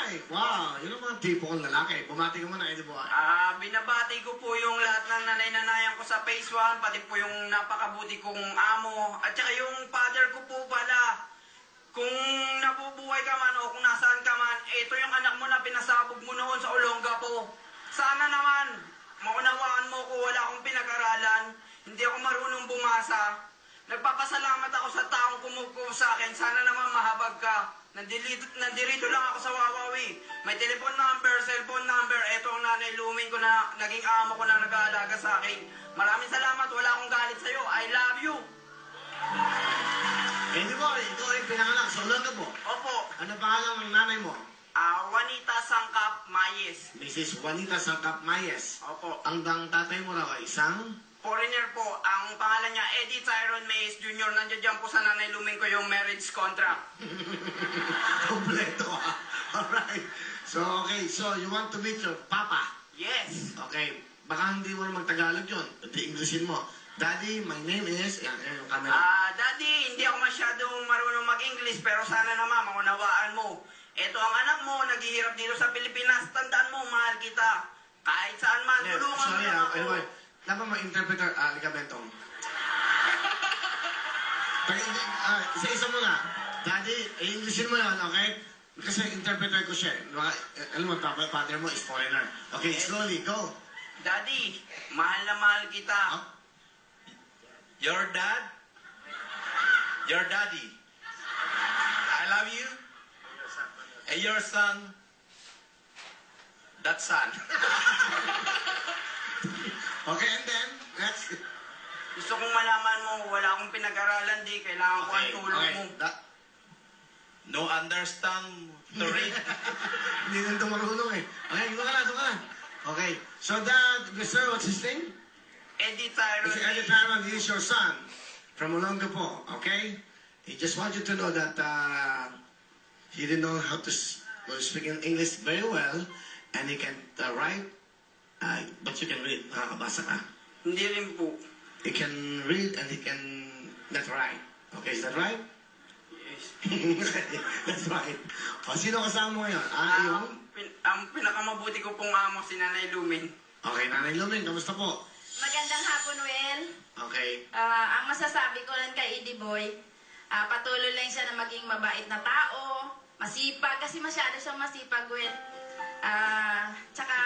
Alright, wow. Yun ang mga tipo kong lalaki. Bumati ka muna, Eddie Boy. Binabati ko po yung lahat ng nanay-nanayan ko sa Phase 1, pati po yung napakabuti kong amo, at saka yung father ko po pala. Kung nabubuhay ka man o kung nasaan ka man, ito yung anak mo na pinasabog mo noon sa Olongapo. Sana naman, maunawaan mo ko, wala akong pinag-aralan, hindi ako marunong bumasa. Nagpapasalamat ako sa taong kumukuha sa akin, sana naman mahabag ka. Nandirito lang ako sa Wawawi. May telephone number, cellphone number. Ito ang nanay Luming ko na naging amo ko na nag-aalaga sa akin. Maraming salamat. Wala akong galit sa'yo. I love you. Eddie Boy, ito ay pinanganak sa Olongapo. Opo. Ano pangalan ng nanay mo? Juanita Sangkap Mayes. Mrs. Juanita Sangkap Mayes. Opo. Ang tatay mo raw ay isang? Foreigner po. Ang pangalan niya, Eddie Tyron Mayes Jr. Nandiyan dyan po sa nanay Luming ko yung marriage contract. Kompleto ah. Alright. So, okay. So, you want to meet your papa? Yes. Okay. Baka hindi mo magtagalog yun. Pati Englishin mo. Daddy, my name is... Yan, yung camera. Daddy, hindi ako masyadong marunong mag-English pero sana naman maunawaan mo. Ito ang anak mo, naghihirap dito sa Pilipinas. Tandaan mo, mahal kita. Kahit saan man, Yeah, tulungan mo sorry lang ako. anyway. Dapat ma-interpreter, Liga Bentong. Isa-isa mo na. Daddy, Englishin mo yan, okay? Kasi interpreter ko siya. Alam mo, father mo is foreigner. Okay, slowly, go. Daddy, mahal na mahal kita. Your dad? Your daddy? I love you? And your son? That son. Okay, and then, next. Gusto kong malaman mo, wala akong pinag-aralan, di. Kailangan ko ang tulong mo. No understand to read? Hindi nang marunong eh. Okay, doon ka na. Okay, so dad, sir, what's his name? Eddie Tyron. Si Eddie Tyron, he is your son from Olongapo, okay? He just wants you to know that he didn't know how to speak in English very well, and he can write, but you can read. Nakakabasa ka. Hindi rin po. He can read and he can not write. Okay, is that right? Yes. That's right. O, sino kasama mo ngayon? Yung? Ang pinakamabuti ko pong amo, si Nanay Lumin. Okay, Nanay Luming, kamusta po? Magandang hapon, Will. Okay. Ang masasabi ko lang kay Eddie Boy, patuloy lang siya na maging mabait na tao, masipag, kasi masyado siyang masipag, Will. Tsaka,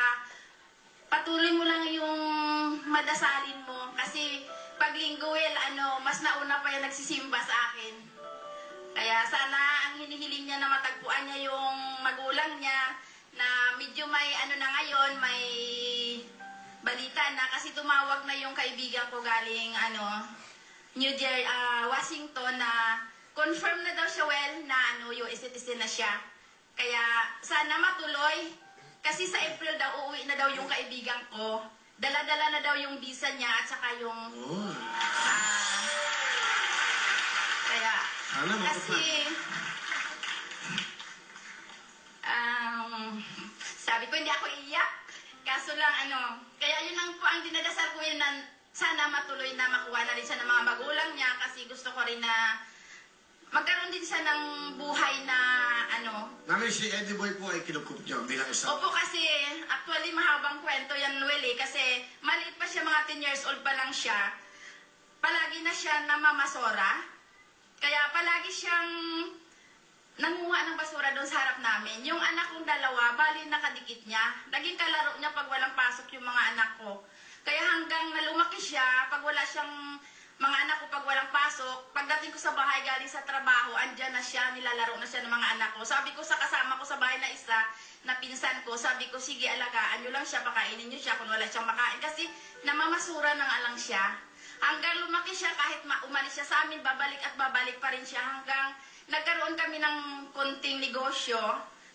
patuloy mo lang yung madasalin mo, kasi pag linggo, Will, mas nauna pa yung nagsisimba sa akin. Kaya sana ang hinihiling niya na matagpuan niya yung magulang niya, na medyo may na ngayon, may balita na kasi tumawag na yung kaibigan ko galing New Jersey, Washington na confirm na daw siya na US citizen na siya. Kaya sana matuloy kasi sa April daw uuwi na daw yung kaibigan ko. Dala-dala na daw yung visa niya at saka yung kaya kasi sabi ko hindi ako iiyak. Kaso lang kaya yun lang po ang dinadasal ko na sana matuloy na makuha na rin siya ng mga magulang niya kasi gusto ko rin na magkaroon din siya ng buhay na Namin si Eddie Boy po ay kinukup niyo bilang isang... Opo kasi actually mahabang kwento yan, Willie, kasi maliit pa siya, mga 10 years old pa lang siya. Palagi na siya namamasora. Kaya palagi siyang nanguha ng basura doon sa harap namin. Yung anak kong dalawa, bali nakadikit niya. Naging kalaro niya pag walang pasok yung mga anak ko. Kaya hanggang nalumaki siya, pag wala siyang mga anak ko, pag walang pasok, pagdating ko sa bahay galing sa trabaho, andyan na siya, nilalaro na siya ng mga anak ko. Sabi ko sa kasama ko sa bahay na isa, na pinsan ko, sabi ko, sige alagaan nyo lang siya, pakainin nyo siya kung wala siyang makain. Kasi namamasura ng alang siya. Hanggang lumaki siya, kahit umalis siya sa amin, babalik at babalik pa rin siya hanggang nagkaroon kami ng konting negosyo.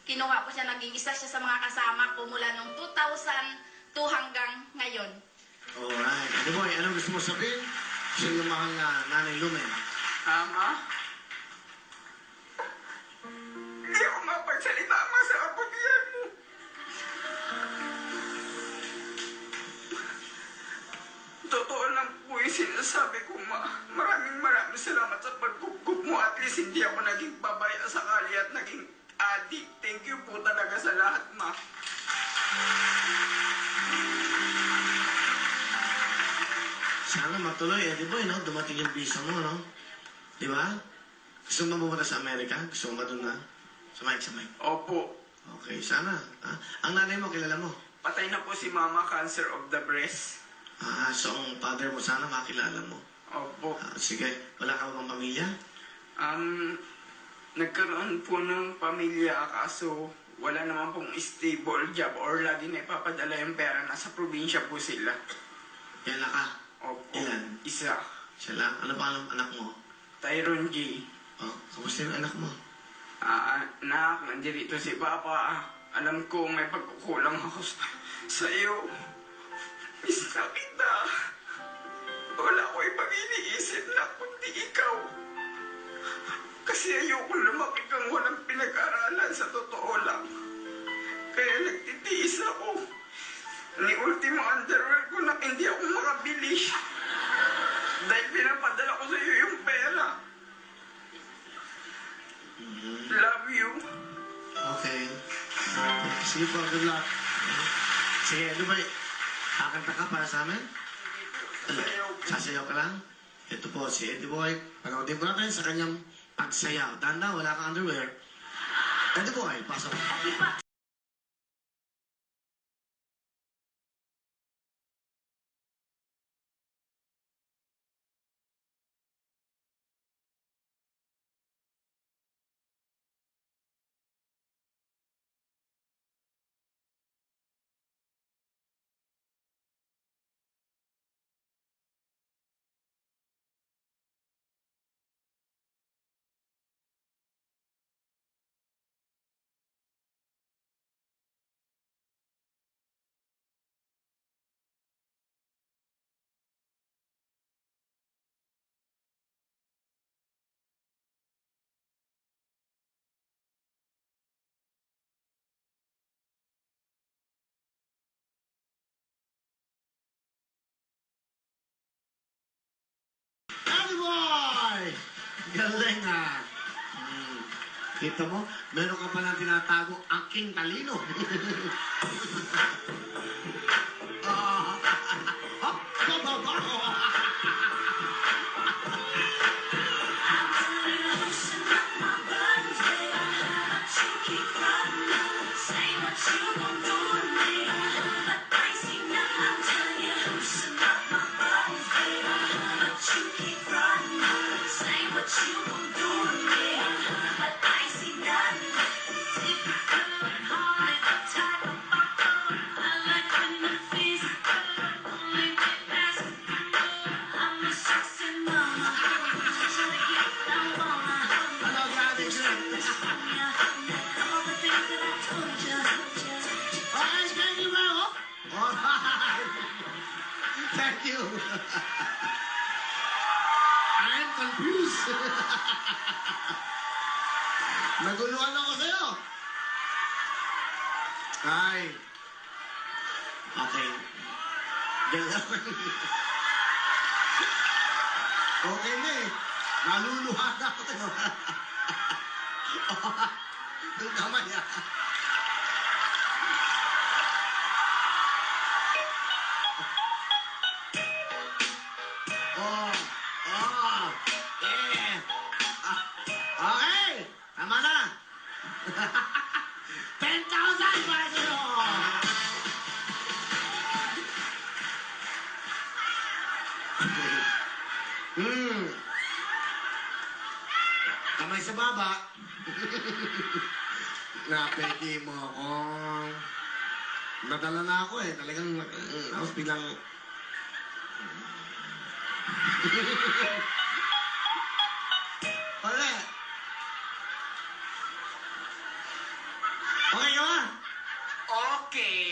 Kinuha ko siya, naging isa siya sa mga kasama ko mula noong 2002 hanggang ngayon. Alright. Eddie Boy, anong gusto mo sabihin? Siya yung mahal na Nanay Lumen. Ama? Hindi ako mapagsalita ama sa kapatihan mo. Totoo lang po yung sinasabi ko, ma. Maraming salamat sa pagkukup mo. At least hindi ako naging babaya sakali at naging addict. Thank you po talaga sa Sana matuloy, Eddie Boy, no? Dumating yung visa mo, no? Di ba? Gusto mo pumunta sa Amerika? Gusto mo ba doon na? Sa Mike. Opo. Okay, sana. Ha? Ang nanay mo, kilala mo? Patay na po si Mama, cancer of the breast. So ang father mo, sana makilala mo. Opo. Sige, wala ka bang pamilya? Nagkaroon po ng pamilya kaso wala naman pong stable job or lagi na ipapadala yung pera. Nasa probinsya po sila. Kailan ka? Opo. Ilan? Isa. Siya lang. Ano pa ang anak mo? Tyrone G. Kamusta yung anak mo? Anak, nandirito si Papa. Alam ko may pagkukulang ako sa iyo. Miss na kita. Wala ko ibang iniisip na kundi ikaw. Kasi ayoko lumaki kang walang pinag-aralan sa totoo lang. Kaya nagtitiis ako. Ni ultimo underwear ko na hindi ako makabili. Dahil pinapadala ko sa iyo yung pera. Love you. Okay. Sige po, good luck. Sige, ano ba? Kakanta ka para sa amin? Sasayaw ka lang? Ito po, si Eddie Boy. Panoodin po natin sa kanyang pagsayaw. Tanda, wala kang underwear. Eddie Boy, pasok. Eddie Boy! Galing ah. Kita mo, meron ka palang tinatago aking talino. Ano galing siya? Okay, thank you, bro. Alright. Thank you. I'm confused. Naguluhan ako sa'yo. Ay. Okay. Okay na eh. Naluluhan ako. Yung kamay ah. Yeah. Okay. Tama na. 10,000 para sa'yo. Kamay sa baba. Napeki mo ako. Nadala na ako eh. Talagang, tapos biglang... Wala. Okay ka ba? Okay.